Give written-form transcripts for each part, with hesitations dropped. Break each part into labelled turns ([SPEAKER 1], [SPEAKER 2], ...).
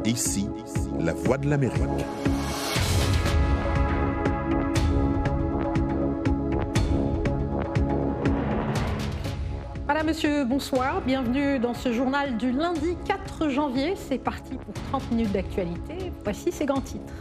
[SPEAKER 1] Ici, la voix de l'Amérique.
[SPEAKER 2] Madame, monsieur, bonsoir. Bienvenue dans ce journal du lundi 4 janvier. C'est parti pour 30 minutes d'actualité. Voici ces grands titres.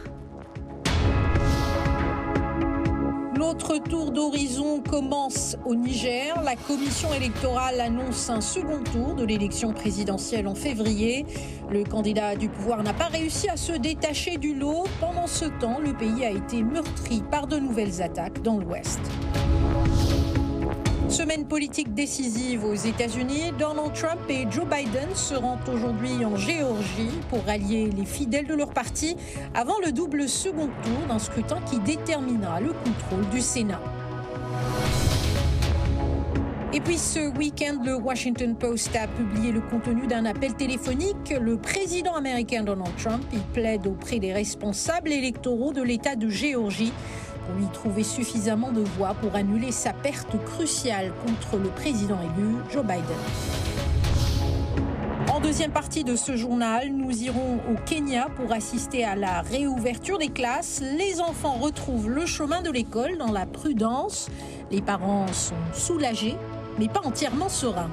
[SPEAKER 2] L'autre tour d'horizon commence au Niger. La commission électorale annonce un second tour de l'élection présidentielle en février. Le candidat du pouvoir n'a pas réussi à se détacher du lot. Pendant ce temps, le pays a été meurtri par de nouvelles attaques dans l'Ouest. Semaine politique décisive aux États-Unis. Donald Trump et Joe Biden se rendent aujourd'hui en Géorgie pour rallier les fidèles de leur parti avant le double second tour d'un scrutin qui déterminera le contrôle du Sénat. Et puis ce week-end, le Washington Post a publié le contenu d'un appel téléphonique. Le président américain Donald Trump y plaide auprès des responsables électoraux de l'État de Géorgie pour lui trouver suffisamment de voix pour annuler sa perte cruciale contre le président élu Joe Biden. En deuxième partie de ce journal, nous irons au Kenya pour assister à la réouverture des classes. Les enfants retrouvent le chemin de l'école dans la prudence. Les parents sont soulagés, mais pas entièrement sereins.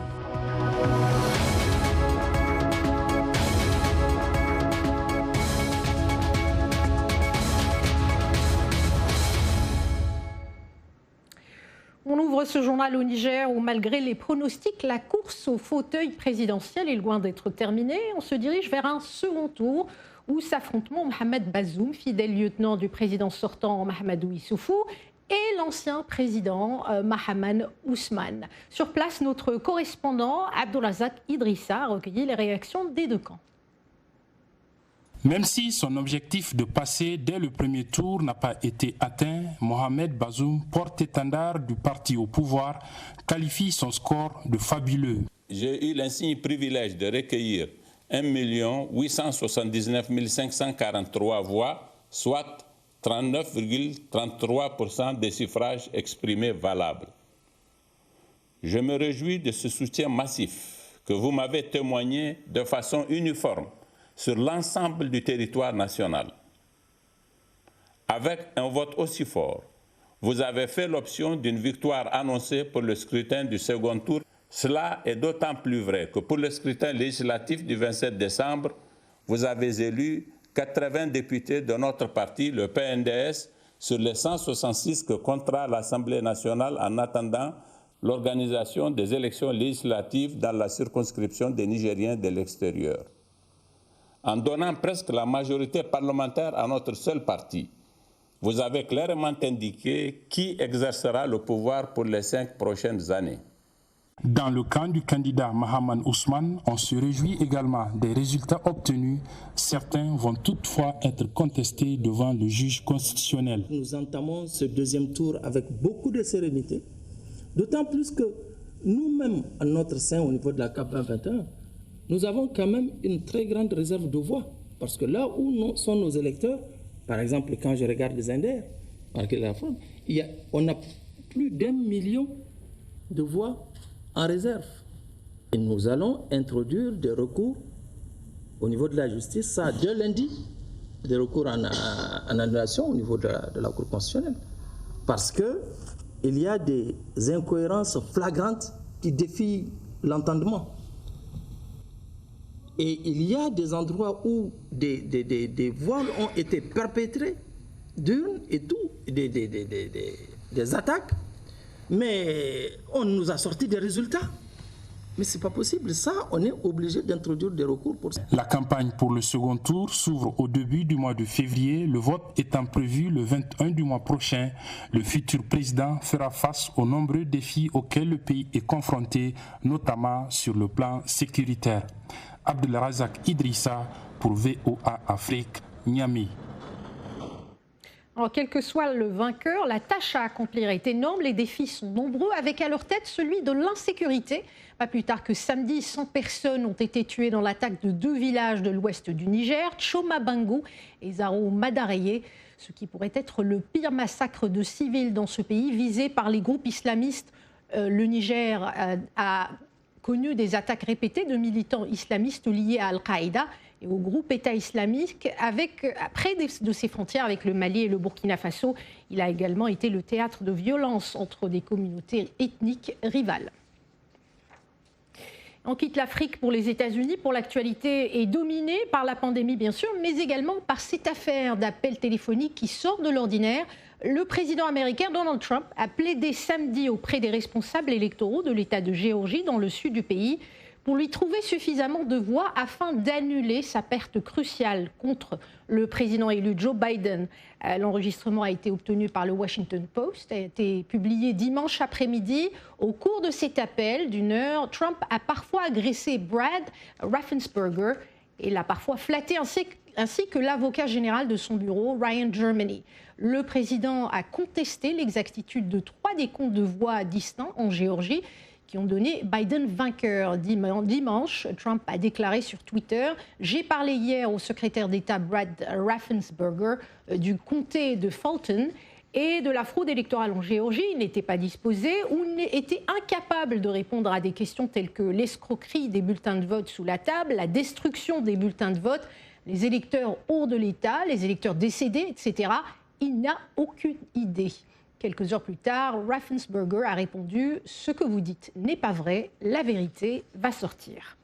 [SPEAKER 2] On ouvre ce journal au Niger où, malgré les pronostics, la course au fauteuil présidentiel est loin d'être terminée. On se dirige vers un second tour où s'affronteront Mohamed Bazoum, fidèle lieutenant du président sortant Mahamadou Issoufou, et l'ancien président Mahaman Ousmane. Sur place, notre correspondant Abdulrazak Idrissa a recueilli les réactions des deux camps.
[SPEAKER 3] Même si son objectif de passer dès le premier tour n'a pas été atteint, Mohamed Bazoum, porte-étendard du parti au pouvoir, qualifie son score de fabuleux.
[SPEAKER 4] J'ai eu l'insigne privilège de recueillir 1 879 543 voix, soit 39,33% des suffrages exprimés valables. Je me réjouis de ce soutien massif que vous m'avez témoigné de façon uniforme sur l'ensemble du territoire national. Avec un vote aussi fort, vous avez fait l'option d'une victoire annoncée pour le scrutin du second tour. Cela est d'autant plus vrai que pour le scrutin législatif du 27 décembre, vous avez élu 80 députés de notre parti, le PNDS, sur les 166 que comptera l'Assemblée nationale en attendant l'organisation des élections législatives dans la circonscription des Nigériens de l'extérieur. En donnant presque la majorité parlementaire à notre seul parti, vous avez clairement indiqué qui exercera le pouvoir pour les 5 prochaines années.
[SPEAKER 3] Dans le camp du candidat Mahaman Ousmane, on se réjouit également des résultats obtenus. Certains vont toutefois être contestés devant le juge constitutionnel.
[SPEAKER 5] Nous entamons ce deuxième tour avec beaucoup de sérénité, d'autant plus que nous-mêmes, à notre sein, au niveau de la CAP 2021, nous avons quand même une très grande réserve de voix. Parce que là où sont nos électeurs, par exemple, quand je regarde les Inders, on a plus d'1 million de voix en réserve. Et nous allons introduire des recours au niveau de la justice, ça dès lundi, des recours en annulation au niveau de la Cour constitutionnelle. Parce qu'il y a des incohérences flagrantes qui défient l'entendement. Et il y a des endroits où des vols ont été perpétrés, d'urnes et tout, des attaques, mais on nous a sorti des résultats. Mais ce n'est pas possible. Ça, on est obligé d'introduire des recours pour ça.
[SPEAKER 3] La campagne pour le second tour s'ouvre au début du mois de février. Le vote étant prévu le 21 du mois prochain, le futur président fera face aux nombreux défis auxquels le pays est confronté, notamment sur le plan sécuritaire. Abdulrazak Idrissa pour VOA Afrique, Niamey.
[SPEAKER 2] Alors, quel que soit le vainqueur, la tâche à accomplir est énorme, les défis sont nombreux, avec à leur tête celui de l'insécurité. Pas plus tard que samedi, 100 personnes ont été tuées dans l'attaque de 2 villages de l'ouest du Niger, Choma Bangou et Zaro Madareye, ce qui pourrait être le pire massacre de civils dans ce pays visé par les groupes islamistes. Le Niger a connu des attaques répétées de militants islamistes liés à Al-Qaïda. Et et au groupe État islamique près de ses frontières avec le Mali et le Burkina Faso. Il a également été le théâtre de violences entre des communautés ethniques rivales. On quitte l'Afrique pour les États-Unis. Pour l'actualité est dominée par la pandémie, bien sûr, mais également par cette affaire d'appel téléphonique qui sort de l'ordinaire. Le président américain Donald Trump a plaidé samedi auprès des responsables électoraux de l'État de Géorgie, dans le sud du pays, pour lui trouver suffisamment de voix afin d'annuler sa perte cruciale contre le président élu Joe Biden. L'enregistrement a été obtenu par le Washington Post, a été publié dimanche après-midi. Au cours de cet appel d'une heure, Trump a parfois agressé Brad Raffensperger et l'a parfois flatté ainsi que l'avocat général de son bureau, Ryan Germany. Le président a contesté l'exactitude de 3 décomptes de voix distincts en Géorgie qui ont donné Biden vainqueur. Dimanche, Trump a déclaré sur Twitter « J'ai parlé hier au secrétaire d'État Brad Raffensperger du comté de Fulton et de la fraude électorale en Géorgie. Il n'était pas disposé ou était incapable de répondre à des questions telles que l'escroquerie des bulletins de vote sous la table, la destruction des bulletins de vote, les électeurs hors de l'État, les électeurs décédés, etc. Il n'a aucune idée. » Quelques heures plus tard, Raffensperger a répondu « Ce que vous dites n'est pas vrai, la vérité va sortir ».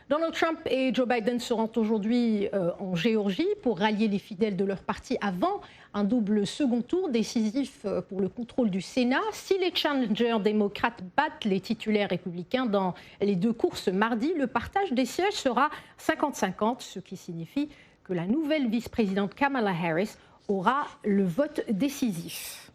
[SPEAKER 2] Donald Trump et Joe Biden se rendent aujourd'hui en Géorgie pour rallier les fidèles de leur parti avant un double second tour décisif pour le contrôle du Sénat. Si les challengers démocrates battent les titulaires républicains dans les 2 courses mardi, le partage des sièges sera 50-50, ce qui signifie que la nouvelle vice-présidente Kamala Harris aura le vote décisif.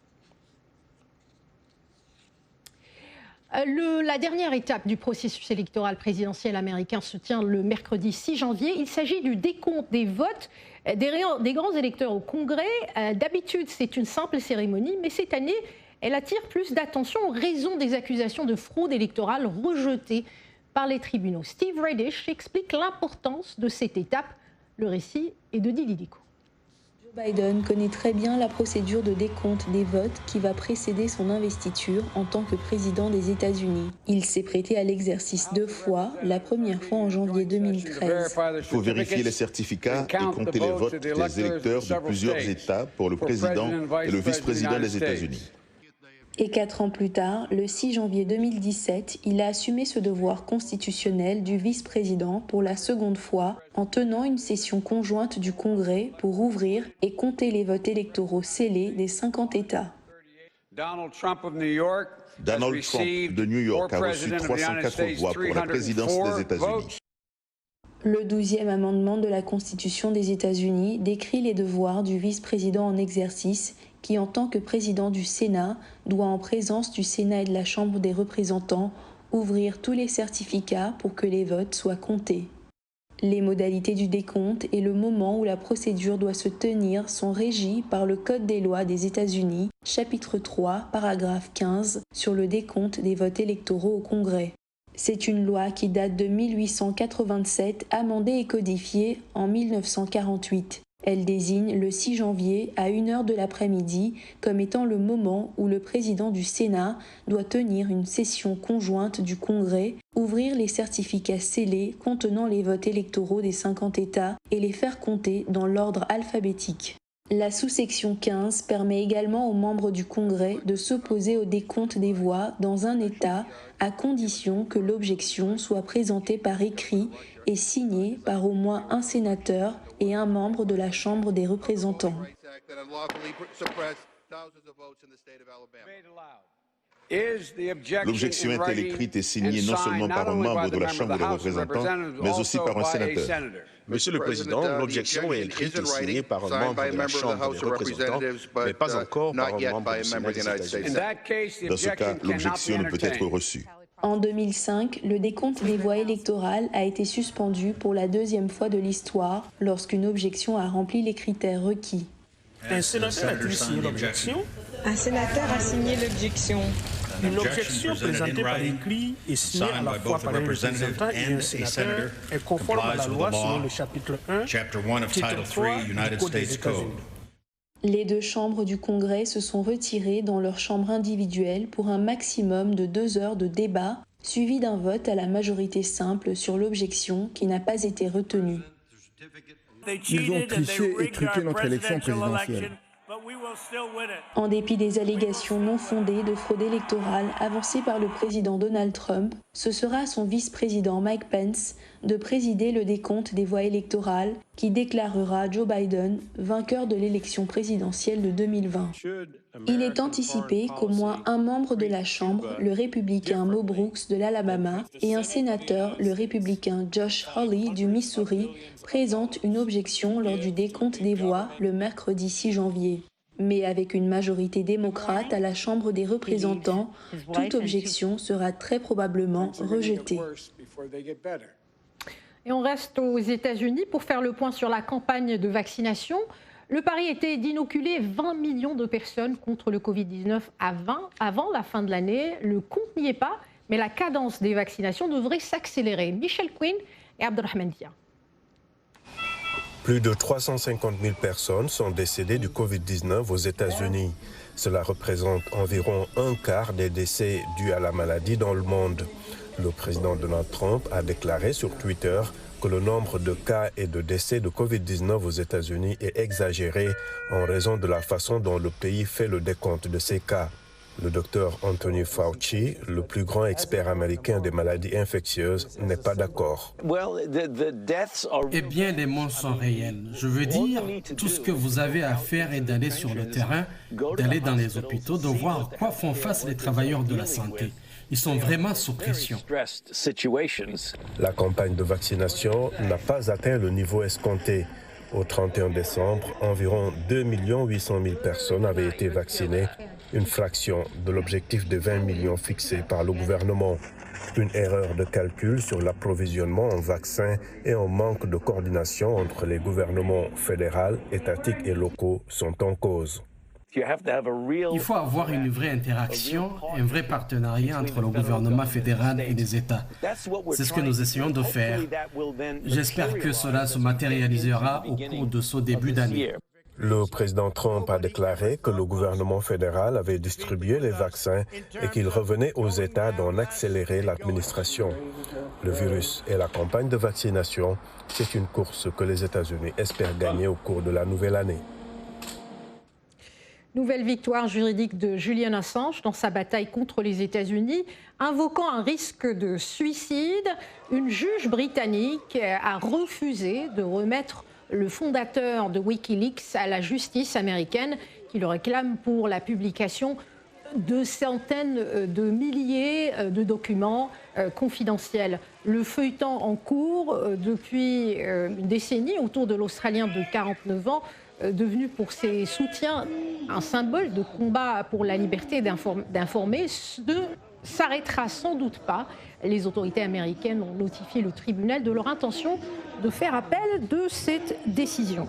[SPEAKER 2] La dernière étape du processus électoral présidentiel américain se tient le mercredi 6 janvier. Il s'agit du décompte des votes des grands électeurs au Congrès. D'habitude, c'est une simple cérémonie, mais cette année, elle attire plus d'attention en raison des accusations de fraude électorale rejetées par les tribunaux. Steve Redish explique l'importance de cette étape. Le récit est de Dilidico.
[SPEAKER 6] Biden connaît très bien la procédure de décompte des votes qui va précéder son investiture en tant que président des États-Unis. Il s'est prêté à l'exercice 2 fois, la première fois en janvier 2013.
[SPEAKER 1] Il faut vérifier les certificats et compter les votes des électeurs de plusieurs États pour le président et le vice-président des États-Unis.
[SPEAKER 6] Et 4 ans plus tard, le 6 janvier 2017, il a assumé ce devoir constitutionnel du vice-président pour la seconde fois en tenant une session conjointe du Congrès pour ouvrir et compter les votes électoraux scellés des 50 États.
[SPEAKER 1] Donald Trump de New York a reçu 304 voix pour la présidence des États-Unis.
[SPEAKER 6] Le 12e amendement de la Constitution des États-Unis décrit les devoirs du vice-président en exercice qui, en tant que président du Sénat, doit, en présence du Sénat et de la Chambre des représentants, ouvrir tous les certificats pour que les votes soient comptés. Les modalités du décompte et le moment où la procédure doit se tenir sont régis par le Code des lois des États-Unis, chapitre 3, paragraphe 15, sur le décompte des votes électoraux au Congrès. C'est une loi qui date de 1887, amendée et codifiée en 1948. Elle désigne le 6 janvier à 1h de l'après-midi comme étant le moment où le président du Sénat doit tenir une session conjointe du Congrès, ouvrir les certificats scellés contenant les votes électoraux des 50 États et les faire compter dans l'ordre alphabétique. La sous-section 15 permet également aux membres du Congrès de s'opposer au décompte des voix dans un État à condition que l'objection soit présentée par écrit et signée par au moins un sénateur et un membre de la Chambre des représentants.
[SPEAKER 1] L'objection est-elle écrite et signée non seulement par un membre de la Chambre des représentants, mais aussi par un sénateur?
[SPEAKER 7] Monsieur le Président, l'objection est écrite et signée par un membre de la Chambre des représentants, mais pas encore par un membre du Sénat des États-Unis.
[SPEAKER 1] Dans ce cas, l'objection ne peut être reçue.
[SPEAKER 6] En 2005, le décompte des voix électorales a été suspendu pour la 2e fois de l'histoire lorsqu'une objection a rempli les critères requis.
[SPEAKER 8] Un sénateur a-t-il signé l'objection?
[SPEAKER 9] Un sénateur a signé l'objection.
[SPEAKER 8] Une objection présentée par écrit et signée à la fois par un représentant et un sénateur est conforme à la loi selon le chapitre 1, titre 3 du Code des États-Unis.
[SPEAKER 6] Les 2 chambres du Congrès se sont retirées dans leur chambre individuelle pour un maximum de 2 heures de débat suivi d'un vote à la majorité simple sur l'objection qui n'a pas été retenue.
[SPEAKER 10] Ils ont triché et truqué notre élection présidentielle.
[SPEAKER 6] En dépit des allégations non fondées de fraude électorale avancées par le président Donald Trump, ce sera à son vice-président Mike Pence de présider le décompte des voix électorales qui déclarera Joe Biden vainqueur de l'élection présidentielle de 2020. Il est anticipé qu'au moins un membre de la Chambre, le républicain Mo Brooks de l'Alabama, et un sénateur, le républicain Josh Hawley du Missouri, présentent une objection lors du décompte des voix le mercredi 6 janvier. Mais avec une majorité démocrate à la Chambre des représentants, toute objection sera très probablement rejetée.
[SPEAKER 2] Et on reste aux États-Unis pour faire le point sur la campagne de vaccination. Le pari était d'inoculer 20 millions de personnes contre le Covid-19 avant la fin de l'année. Le compte n'y est pas, mais la cadence des vaccinations devrait s'accélérer. Michel Quinn et Abdelrahman Dia.
[SPEAKER 11] Plus de 350 000 personnes sont décédées du Covid-19 aux États-Unis. Cela représente environ un quart des décès dus à la maladie dans le monde. Le président Donald Trump a déclaré sur Twitter que le nombre de cas et de décès de Covid-19 aux États-Unis est exagéré en raison de la façon dont le pays fait le décompte de ces cas. Le docteur Anthony Fauci, le plus grand expert américain des maladies infectieuses, n'est pas d'accord.
[SPEAKER 12] Eh bien, les morts sont réels. Je veux dire, tout ce que vous avez à faire est d'aller sur le terrain, d'aller dans les hôpitaux, de voir à quoi font face les travailleurs de la santé. Ils sont vraiment sous pression.
[SPEAKER 11] La campagne de vaccination n'a pas atteint le niveau escompté. Au 31 décembre, environ 2 800 000 personnes avaient été vaccinées, une fraction de l'objectif de 20 millions fixé par le gouvernement. Une erreur de calcul sur l'approvisionnement en vaccins et un manque de coordination entre les gouvernements fédéral, étatiques et locaux sont en cause.
[SPEAKER 12] Il faut avoir une vraie interaction, un vrai partenariat entre le gouvernement fédéral et les États. C'est ce que nous essayons de faire. J'espère que cela se matérialisera au cours de ce début d'année.
[SPEAKER 11] Le président Trump a déclaré que le gouvernement fédéral avait distribué les vaccins et qu'il revenait aux États d'en accélérer l'administration. Le virus et la campagne de vaccination, c'est une course que les États-Unis espèrent gagner au cours de la nouvelle année.
[SPEAKER 2] Nouvelle victoire juridique de Julian Assange dans sa bataille contre les États-Unis. Invoquant un risque de suicide, une juge britannique a refusé de remettre le fondateur de Wikileaks à la justice américaine qui le réclame pour la publication de centaines de milliers de documents confidentiels. Le feuilleton en cours depuis une décennie autour de l'Australien de 49 ans, devenu pour ses soutiens un symbole de combat pour la liberté d'informer, ne s'arrêtera sans doute pas. Les autorités américaines ont notifié le tribunal de leur intention de faire appel de cette décision.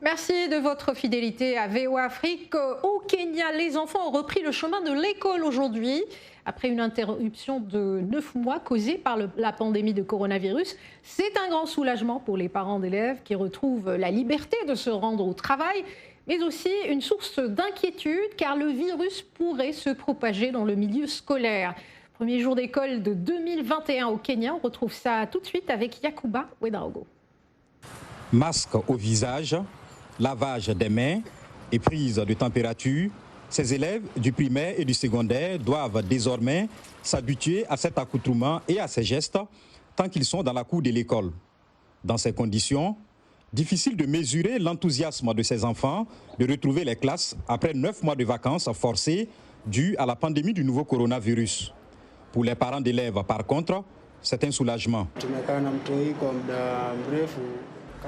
[SPEAKER 2] Merci de votre fidélité à VOA Afrique. Au Kenya, les enfants ont repris le chemin de l'école aujourd'hui. Après une interruption de 9 mois causée par la pandémie de coronavirus, c'est un grand soulagement pour les parents d'élèves qui retrouvent la liberté de se rendre au travail, mais aussi une source d'inquiétude car le virus pourrait se propager dans le milieu scolaire. Premier jour d'école de 2021 au Kenya, on retrouve ça tout de suite avec Yacouba Ouedraogo.
[SPEAKER 13] Masque au visage, lavage des mains, et prise de température, ces élèves du primaire et du secondaire doivent désormais s'habituer à cet accoutrement et à ces gestes tant qu'ils sont dans la cour de l'école. Dans ces conditions, difficile de mesurer l'enthousiasme de ces enfants de retrouver les classes après 9 mois de vacances forcées dues à la pandémie du nouveau coronavirus. Pour les parents d'élèves, par contre, c'est un soulagement.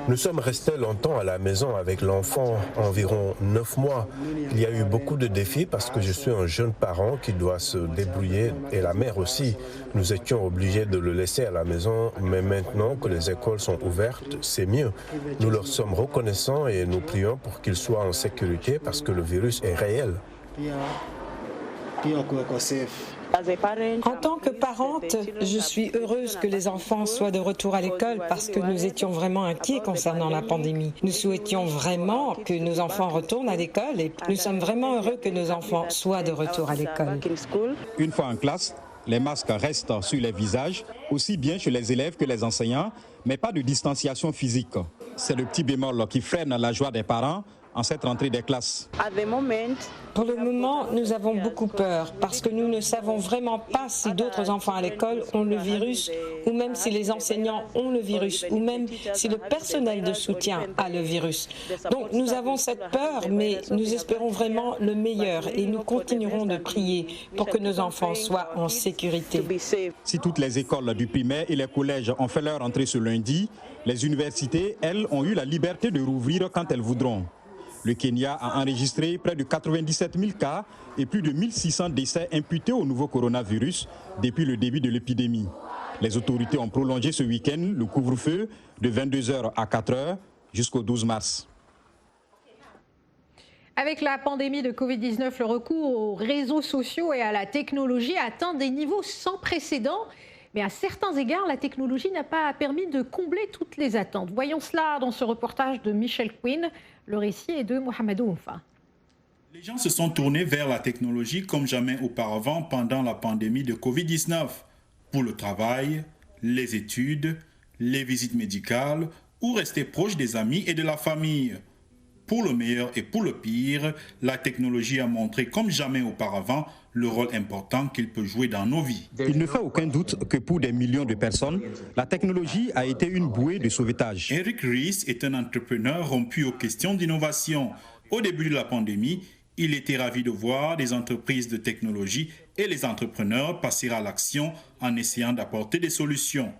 [SPEAKER 11] Nous sommes restés longtemps à la maison avec l'enfant, environ 9 mois. Il y a eu beaucoup de défis parce que je suis un jeune parent qui doit se débrouiller et la mère aussi. Nous étions obligés de le laisser à la maison, mais maintenant que les écoles sont ouvertes, c'est mieux. Nous leur sommes reconnaissants et nous prions pour qu'ils soient en sécurité parce que le virus est réel.
[SPEAKER 14] En tant que parente, je suis heureuse que les enfants soient de retour à l'école parce que nous étions vraiment inquiets concernant la pandémie. Nous souhaitions vraiment que nos enfants retournent à l'école et nous sommes vraiment heureux que nos enfants soient de retour à l'école.
[SPEAKER 13] Une fois en classe, les masques restent sur les visages, aussi bien chez les élèves que les enseignants, mais pas de distanciation physique. C'est le petit bémol qui freine la joie des parents en cette rentrée des classes.
[SPEAKER 14] Pour le moment, nous avons beaucoup peur parce que nous ne savons vraiment pas si d'autres enfants à l'école ont le virus ou même si les enseignants ont le virus ou même si le personnel de soutien a le virus. Donc nous avons cette peur, mais nous espérons vraiment le meilleur et nous continuerons de prier pour que nos enfants soient en sécurité.
[SPEAKER 13] Si toutes les écoles du primaire et les collèges ont fait leur entrée ce lundi, les universités, elles, ont eu la liberté de rouvrir quand elles voudront. Le Kenya a enregistré près de 97 000 cas et plus de 1600 décès imputés au nouveau coronavirus depuis le début de l'épidémie. Les autorités ont prolongé ce week-end le couvre-feu de 22h à 4h jusqu'au 12 mars.
[SPEAKER 2] Avec la pandémie de Covid-19, le recours aux réseaux sociaux et à la technologie atteint des niveaux sans précédent. Mais à certains égards, la technologie n'a pas permis de combler toutes les attentes. Voyons cela dans ce reportage de Michel Quinn. Le récit est de Mohamedou Oumfa.
[SPEAKER 15] Les gens se sont tournés vers la technologie comme jamais auparavant pendant la pandémie de Covid-19. Pour le travail, les études, les visites médicales ou rester proche des amis et de la famille. Pour le meilleur et pour le pire, la technologie a montré comme jamais auparavant le rôle important qu'il peut jouer dans nos vies.
[SPEAKER 13] Il ne fait aucun doute que pour des millions de personnes, la technologie a été une bouée de sauvetage.
[SPEAKER 15] Eric Ries est un entrepreneur rompu aux questions d'innovation. Au début de la pandémie, il était ravi de voir des entreprises de technologie et les entrepreneurs passer à l'action en essayant d'apporter des solutions.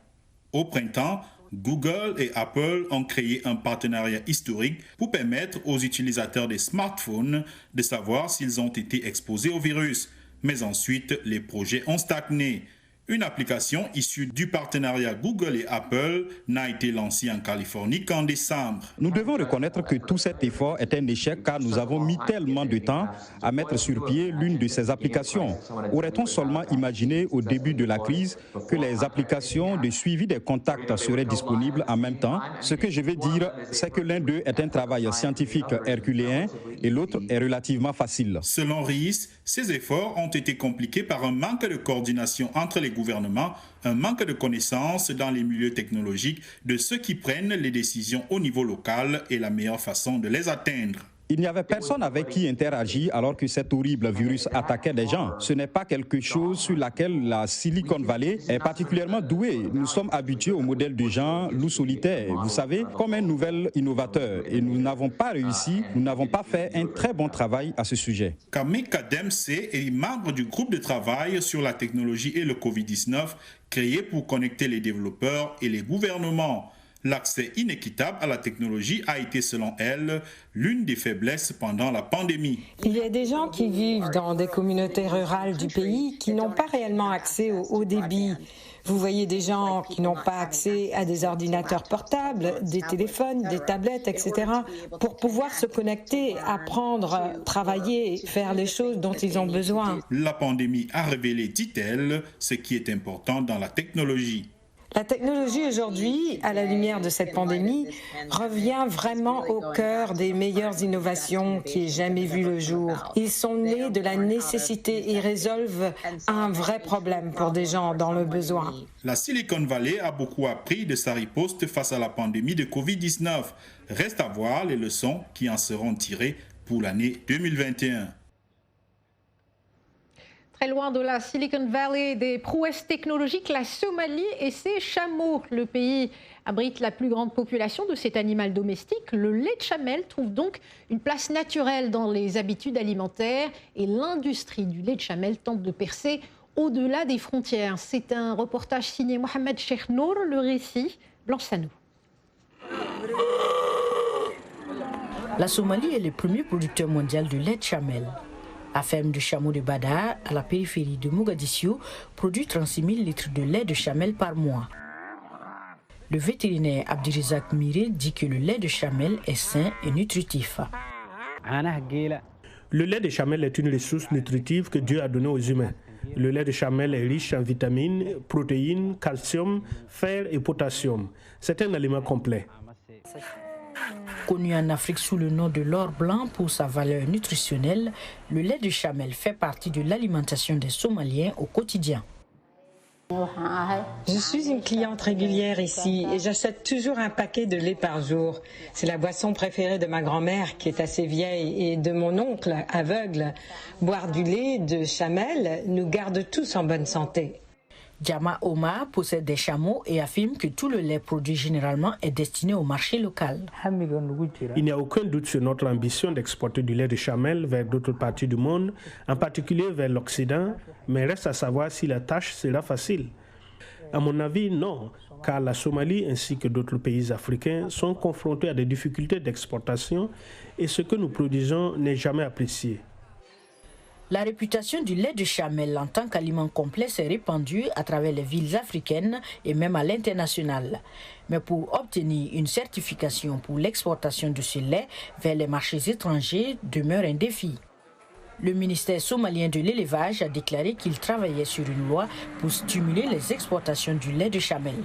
[SPEAKER 15] Au printemps, Google et Apple ont créé un partenariat historique pour permettre aux utilisateurs des smartphones de savoir s'ils ont été exposés au virus. Mais ensuite, les projets ont stagné. Une application issue du partenariat Google et Apple n'a été lancée en Californie qu'en décembre.
[SPEAKER 13] Nous devons reconnaître que tout cet effort est un échec car nous avons mis tellement de temps à mettre sur pied l'une de ces applications. Aurait-on seulement imaginé au début de la crise que les applications de suivi des contacts seraient disponibles en même temps? Ce que je veux dire, c'est que l'un d'eux est un travail scientifique herculéen et l'autre est relativement facile.
[SPEAKER 15] Selon Ries, ces efforts ont été compliqués par un manque de coordination entre les gouvernements, un manque de connaissances dans les milieux technologiques de ceux qui prennent les décisions au niveau local et la meilleure façon de les atteindre.
[SPEAKER 13] Il n'y avait personne avec qui interagir alors que cet horrible virus attaquait des gens. Ce n'est pas quelque chose sur laquelle la Silicon Valley est particulièrement douée. Nous sommes habitués au modèle de gens loup solitaire, vous savez, comme un nouvel innovateur. Et nous n'avons pas réussi, nous n'avons pas fait un très bon travail à ce sujet.
[SPEAKER 15] Kamika Dempsey est membre du groupe de travail sur la technologie et le Covid-19 créé pour connecter les développeurs et les gouvernements. L'accès inéquitable à la technologie a été, selon elle, l'une des faiblesses pendant la pandémie.
[SPEAKER 14] Il y a des gens qui vivent dans des communautés rurales du pays qui n'ont pas réellement accès au haut débit. Vous voyez des gens qui n'ont pas accès à des ordinateurs portables, des téléphones, des tablettes, etc. pour pouvoir se connecter, apprendre, travailler, faire les choses dont ils ont besoin.
[SPEAKER 15] La pandémie a révélé, dit-elle, ce qui est important dans la technologie.
[SPEAKER 14] La technologie aujourd'hui, à la lumière de cette pandémie, revient vraiment au cœur des meilleures innovations qui aient jamais vu le jour. Ils sont nés de la nécessité et résolvent un vrai problème pour des gens dans le besoin.
[SPEAKER 15] La Silicon Valley a beaucoup appris de sa riposte face à la pandémie de Covid-19. Reste à voir les leçons qui en seront tirées pour l'année 2021.
[SPEAKER 2] Très loin de la Silicon Valley, des prouesses technologiques, la Somalie et ses chameaux. Le pays abrite la plus grande population de cet animal domestique. Le lait de chamelle trouve donc une place naturelle dans les habitudes alimentaires et l'industrie du lait de chamelle tente de percer au-delà des frontières. C'est un reportage signé Mohamed Cheikh Nour, le récit, Blanche Sanou.
[SPEAKER 16] La Somalie est le premier producteur mondial de lait de chamelle. La ferme du chameau de Bada, à la périphérie de Mogadiscio, produit 36 000 litres de lait de chamelle par mois. Le vétérinaire Abdirizak Miré dit que le lait de chamelle est sain et nutritif.
[SPEAKER 17] Le lait de chamelle est une ressource nutritive que Dieu a donnée aux humains. Le lait de chamelle est riche en vitamines, protéines, calcium, fer et potassium. C'est un aliment complet.
[SPEAKER 16] Connu en Afrique sous le nom de l'or blanc pour sa valeur nutritionnelle, le lait de chamelle fait partie de l'alimentation des Somaliens au quotidien.
[SPEAKER 14] Je suis une cliente régulière ici et j'achète toujours un paquet de lait par jour. C'est la boisson préférée de ma grand-mère qui est assez vieille et de mon oncle aveugle. Boire du lait de chamelle nous garde tous en bonne santé.
[SPEAKER 16] Djama Omar possède des chameaux et affirme que tout le lait produit généralement est destiné au marché local.
[SPEAKER 17] Il n'y a aucun doute sur notre ambition d'exporter du lait de chamelle vers d'autres parties du monde, en particulier vers l'Occident, mais reste à savoir si la tâche sera facile. À mon avis, non, car la Somalie ainsi que d'autres pays africains sont confrontés à des difficultés d'exportation et ce que nous produisons n'est jamais apprécié.
[SPEAKER 16] La réputation du lait de chamelle en tant qu'aliment complet s'est répandue à travers les villes africaines et même à l'international. Mais pour obtenir une certification pour l'exportation de ce lait vers les marchés étrangers demeure un défi. Le ministère somalien de l'élevage a déclaré qu'il travaillait sur une loi pour stimuler les exportations du lait de chamelle.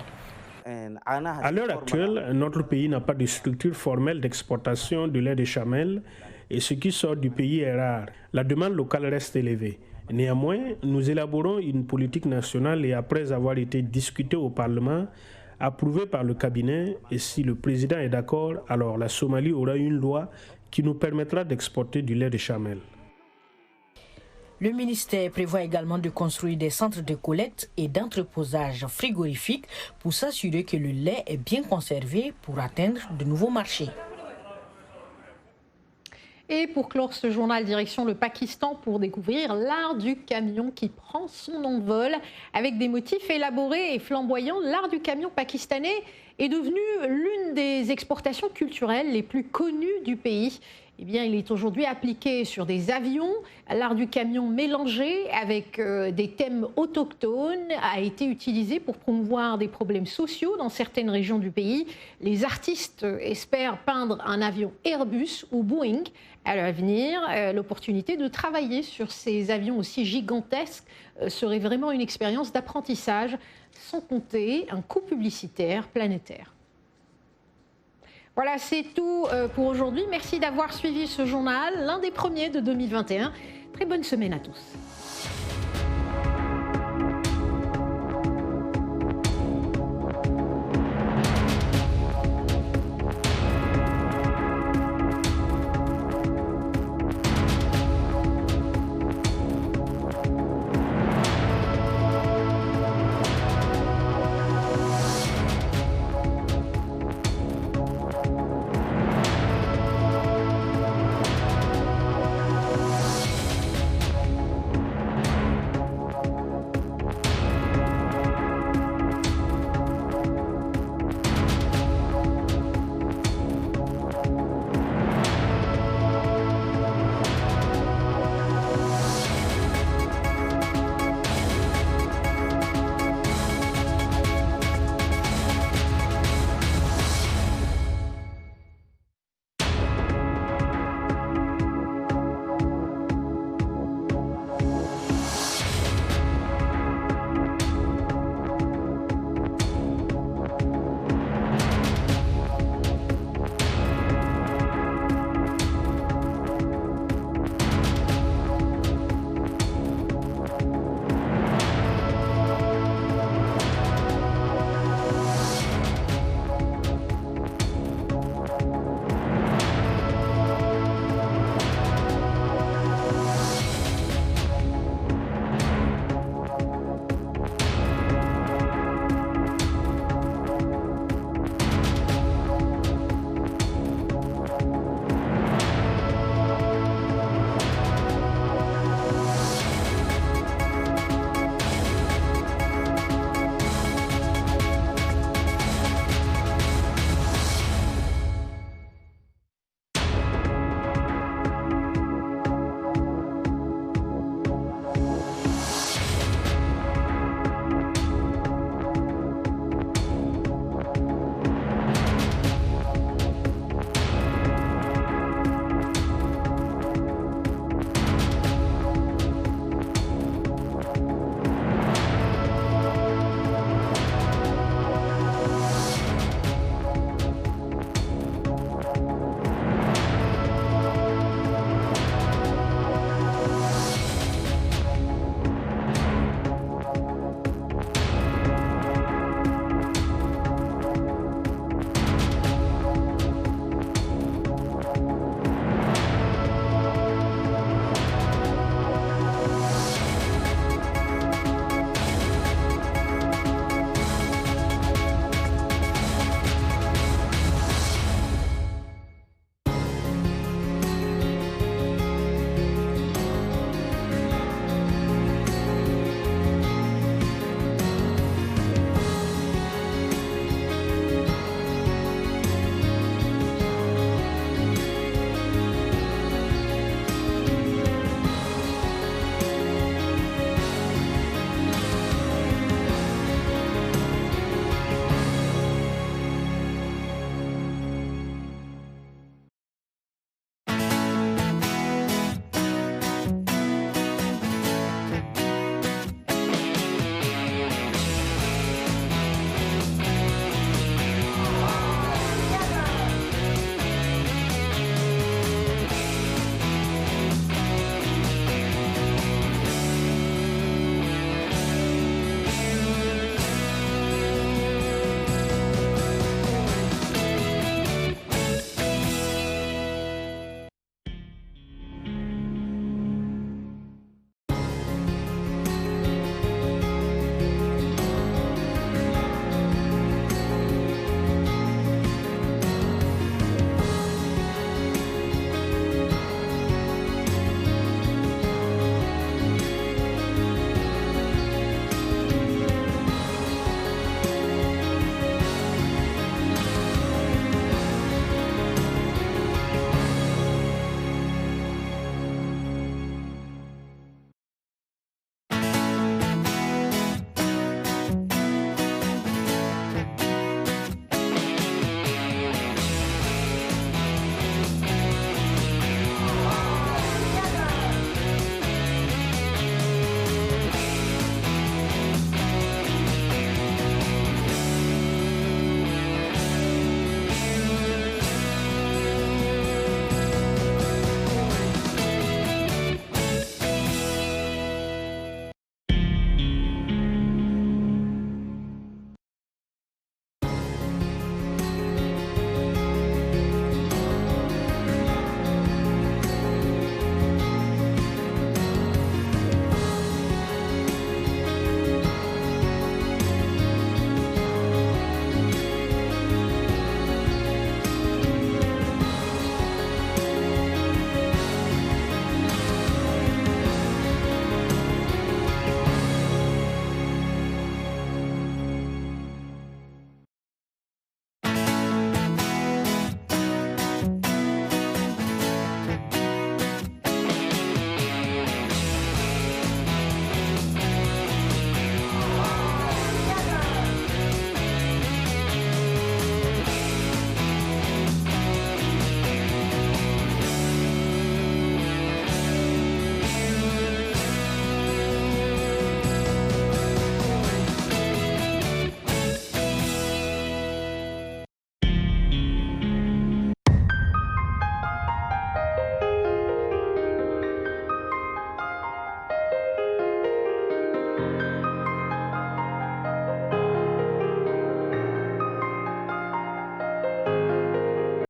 [SPEAKER 17] À l'heure actuelle, notre pays n'a pas de structure formelle d'exportation du lait de chamelle et ce qui sort du pays est rare. La demande locale reste élevée. Néanmoins, nous élaborons une politique nationale et après avoir été discutée au Parlement, approuvée par le cabinet, et si le président est d'accord, alors la Somalie aura une loi qui nous permettra d'exporter du lait de chamelle.
[SPEAKER 16] Le ministère prévoit également de construire des centres de collecte et d'entreposage frigorifiques pour s'assurer que le lait est bien conservé pour atteindre de nouveaux marchés.
[SPEAKER 2] Et pour clore ce journal, direction le Pakistan pour découvrir l'art du camion qui prend son envol. Avec des motifs élaborés et flamboyants, l'art du camion pakistanais est devenu l'une des exportations culturelles les plus connues du pays. Eh bien, il est aujourd'hui appliqué sur des avions. L'art du camion mélangé avec des thèmes autochtones a été utilisé pour promouvoir des problèmes sociaux dans certaines régions du pays. Les artistes espèrent peindre un avion Airbus ou Boeing à l'avenir. L'opportunité de travailler sur ces avions aussi gigantesques serait vraiment une expérience d'apprentissage, sans compter un coût publicitaire planétaire. Voilà, c'est tout pour aujourd'hui. Merci d'avoir suivi ce journal, l'un des premiers de 2021. Très bonne semaine à tous.